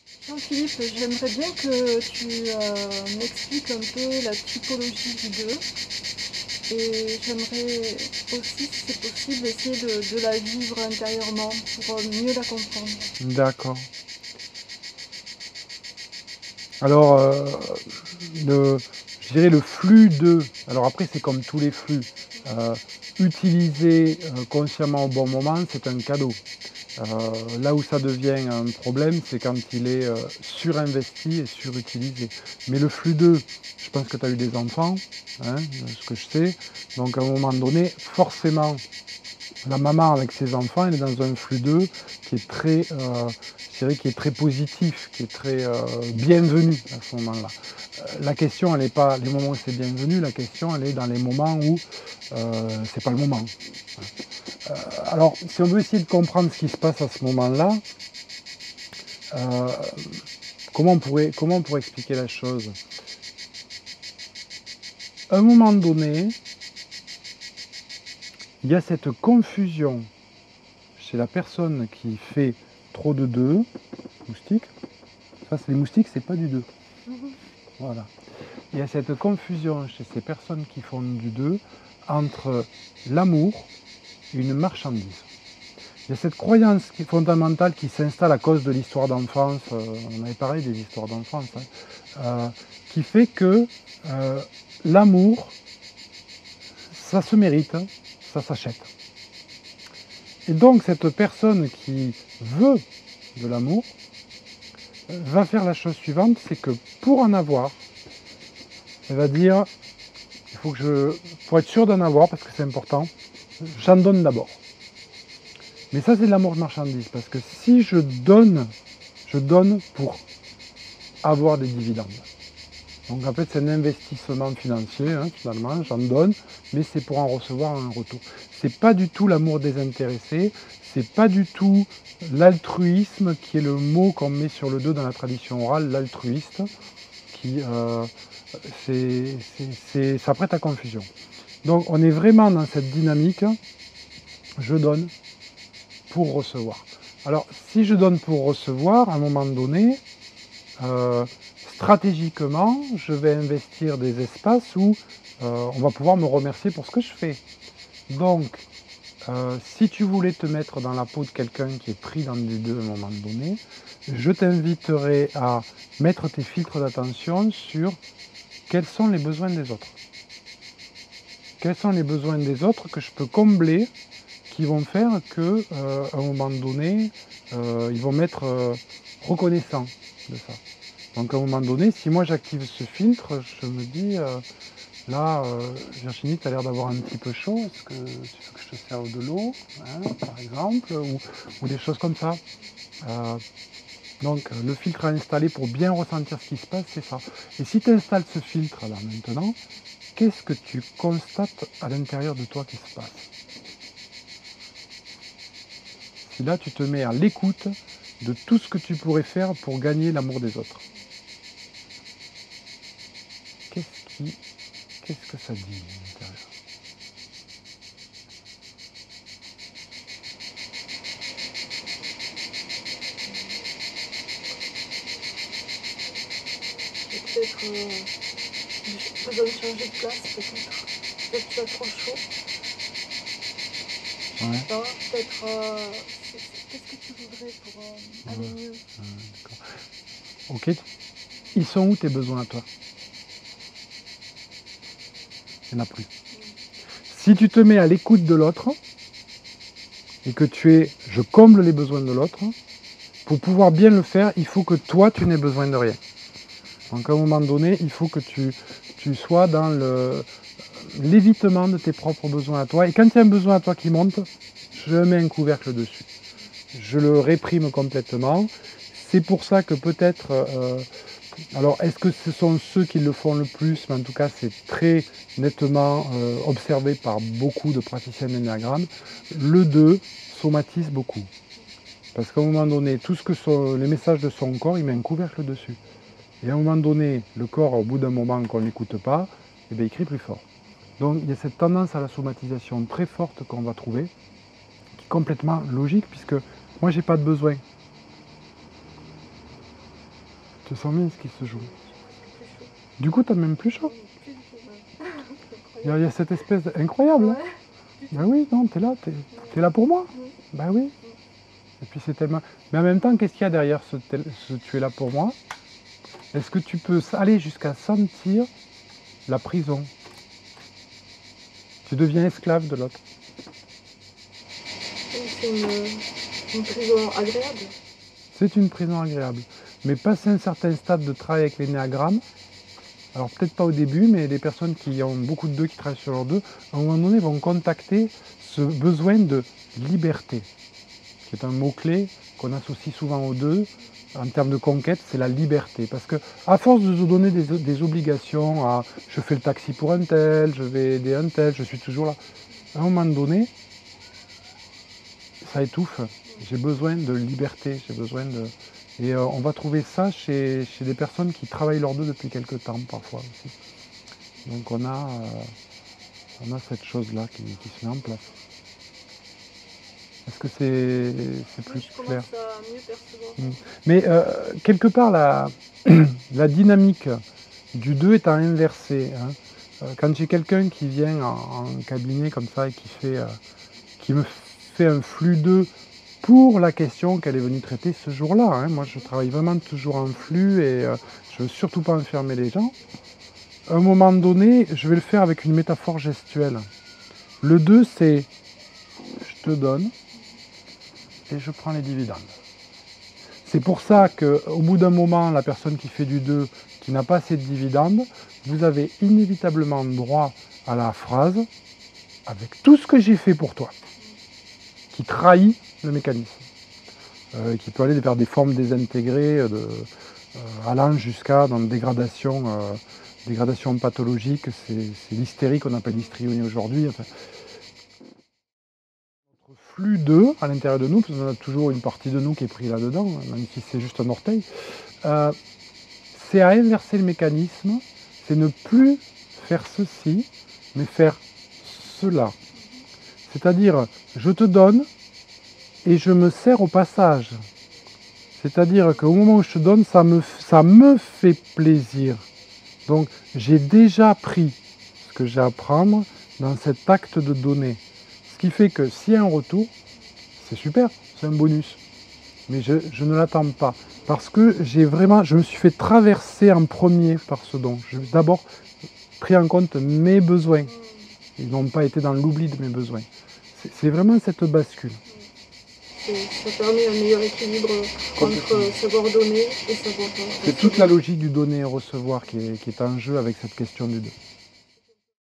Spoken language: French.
Jean-Philippe, j'aimerais bien que tu m'expliques un peu la typologie du 2 et j'aimerais aussi, si c'est possible, essayer de la vivre intérieurement pour mieux la comprendre. D'accord. Alors, je dirais le flux de... Alors après, c'est comme tous les flux. Euh, Utiliser consciemment au bon moment, c'est un cadeau. Là où ça devient un problème, c'est quand il est surinvesti et surutilisé. Mais le flux 2, je pense que tu as eu des enfants, hein, ce que je sais. Donc à un moment donné, forcément, la maman avec ses enfants, elle est dans un flux 2 qui est très, je dirais, qui est très positif, qui est très bienvenu à ce moment-là. La question, elle n'est pas les moments où c'est bienvenu, la question, elle est dans les moments où c'est pas le moment. Alors, si on veut essayer de comprendre ce qui se passe à ce moment-là, euh, comment on pourrait expliquer la chose? À un moment donné, il y a cette confusion chez la personne qui fait trop de 2, moustiques. Ça, c'est les moustiques, c'est pas du 2. Voilà. Il y a cette confusion chez ces personnes qui font du 2 entre l'amour et une marchandise. Il y a cette croyance qui est fondamentale qui s'installe à cause de l'histoire d'enfance, on avait parlé des histoires d'enfance, hein, qui fait que l'amour, ça se mérite, ça s'achète. Et donc cette personne qui veut de l'amour va faire la chose suivante, c'est que pour en avoir, elle va dire, il faut que pour être sûr d'en avoir, parce que c'est important, j'en donne d'abord. Mais ça c'est de l'amour de marchandise, parce que si je donne pour avoir des dividendes. Donc en fait c'est un investissement financier, hein, finalement, j'en donne, mais c'est pour en recevoir un retour. C'est pas du tout l'amour désintéressé, c'est pas du tout l'altruisme qui est le mot qu'on met sur le 2 dans la tradition orale, l'altruiste, qui ça prête à confusion. Donc on est vraiment dans cette dynamique, je donne pour recevoir. Alors si je donne pour recevoir, à un moment donné, stratégiquement, je vais investir des espaces où on va pouvoir me remercier pour ce que je fais. Donc, si tu voulais te mettre dans la peau de quelqu'un qui est pris dans des 2 à un moment donné, je t'inviterai à mettre tes filtres d'attention sur quels sont les besoins des autres. Quels sont les besoins des autres que je peux combler, qui vont faire que, à un moment donné, ils vont m'être reconnaissants de ça. Donc à un moment donné, si moi j'active ce filtre, je me dis, là, Virginie, tu as l'air d'avoir un petit peu chaud, est-ce que tu veux que je te serve de l'eau, hein, par exemple, ou des choses comme ça. Donc le filtre à installer pour bien ressentir ce qui se passe, c'est ça. Et si tu installes ce filtre là maintenant, qu'est-ce que tu constates à l'intérieur de toi qui se passe? Si là tu te mets à l'écoute de tout ce que tu pourrais faire pour gagner l'amour des autres. Qu'est-ce que ça dit à l'intérieur? J'ai peut-être besoin de changer de place, peut-être. Peut-être que tu as trop chaud. Ouais. Ça, peut-être. Qu'est-ce que tu voudrais pour aller mieux? D'accord. Ok. Ils sont où tes besoins à toi? Il n'y en a plus. Si tu te mets à l'écoute de l'autre et que je comble les besoins de l'autre, pour pouvoir bien le faire, il faut que toi, tu n'aies besoin de rien. Donc à un moment donné, il faut que tu sois dans l'évitement de tes propres besoins à toi. Et quand il y a un besoin à toi qui monte, je mets un couvercle dessus. Je le réprime complètement. C'est pour ça que peut-être... alors, est-ce que ce sont ceux qui le font le plus? Mais en tout cas, c'est très nettement observé par beaucoup de praticiens d'énéagramme. Le 2 somatise beaucoup. Parce qu'à un moment donné, tout ce que sont les messages de son corps, il met un couvercle dessus. Et à un moment donné, le corps, au bout d'un moment qu'on ne l'écoute pas, eh bien, il crie plus fort. Donc il y a cette tendance à la somatisation très forte qu'on va trouver, qui est complètement logique, puisque moi, j'ai pas de besoin. Tu te sens bien ce qui se joue. Plus chaud. Du coup, tu n'as même plus chaud. Plus du tout, même. Il y a cette espèce incroyable. Hein. Ouais. Ben oui, non, tu es là pour moi. Oui. Ben oui. Et puis c'est tellement... Mais en même temps, qu'est-ce qu'il y a derrière ce tu es là pour moi? Est-ce que tu peux aller jusqu'à sentir la prison? Tu deviens esclave de l'autre. C'est une prison agréable. C'est une prison agréable. Mais passer un certain stade de travail avec l'énéagramme, alors peut-être pas au début, mais les personnes qui ont beaucoup de deux, qui travaillent sur leur deux, à un moment donné vont contacter ce besoin de liberté, qui est un mot-clé qu'on associe souvent aux deux. En termes de conquête, c'est la liberté. Parce que à force de se donner des obligations, à je fais le taxi pour un tel, je vais aider un tel, je suis toujours là, à un moment donné, ça étouffe. J'ai besoin de liberté, j'ai besoin de... Et on va trouver ça chez des personnes qui travaillent leurs deux depuis quelques temps, parfois aussi. Donc on a cette chose-là qui se met en place. Est-ce que c'est plus clair? Je commence à mieux percevoir. Mais quelque part, la dynamique du 2 est à inverser. Hein. Quand j'ai quelqu'un qui vient en cabinet comme ça et qui me fait un flux 2 pour la question qu'elle est venue traiter ce jour-là. Hein. Moi, je travaille vraiment toujours en flux et je ne veux surtout pas enfermer les gens. À un moment donné, je vais le faire avec une métaphore gestuelle. Le 2, c'est je te donne et je prends les dividendes. C'est pour ça qu'au bout d'un moment, la personne qui fait du 2, qui n'a pas assez de dividendes, vous avez inévitablement droit à la phrase « avec tout ce que j'ai fait pour toi », qui trahit le mécanisme, qui peut aller vers des formes désintégrées, allant jusqu'à dans dégradation pathologique, c'est l'hystérie qu'on appelle l'hystérionie aujourd'hui. Enfin, notre flux 2 à l'intérieur de nous, parce qu'on a toujours une partie de nous qui est prise là-dedans, même si c'est juste un orteil, c'est à inverser le mécanisme, c'est ne plus faire ceci, mais faire cela. C'est-à-dire, je te donne, et je me sers au passage. C'est-à-dire qu'au moment où je te donne, ça me fait plaisir. Donc j'ai déjà pris ce que j'ai à prendre dans cet acte de donner. Ce qui fait que s'il y a un retour, c'est super, c'est un bonus. Mais je ne l'attends pas. Parce que je me suis fait traverser en premier par ce don. J'ai d'abord pris en compte mes besoins. Ils n'ont pas été dans l'oubli de mes besoins. C'est vraiment cette bascule. Ça permet un meilleur équilibre entre savoir donner et savoir... C'est toute la logique du donner et recevoir qui est en jeu avec cette question du 2.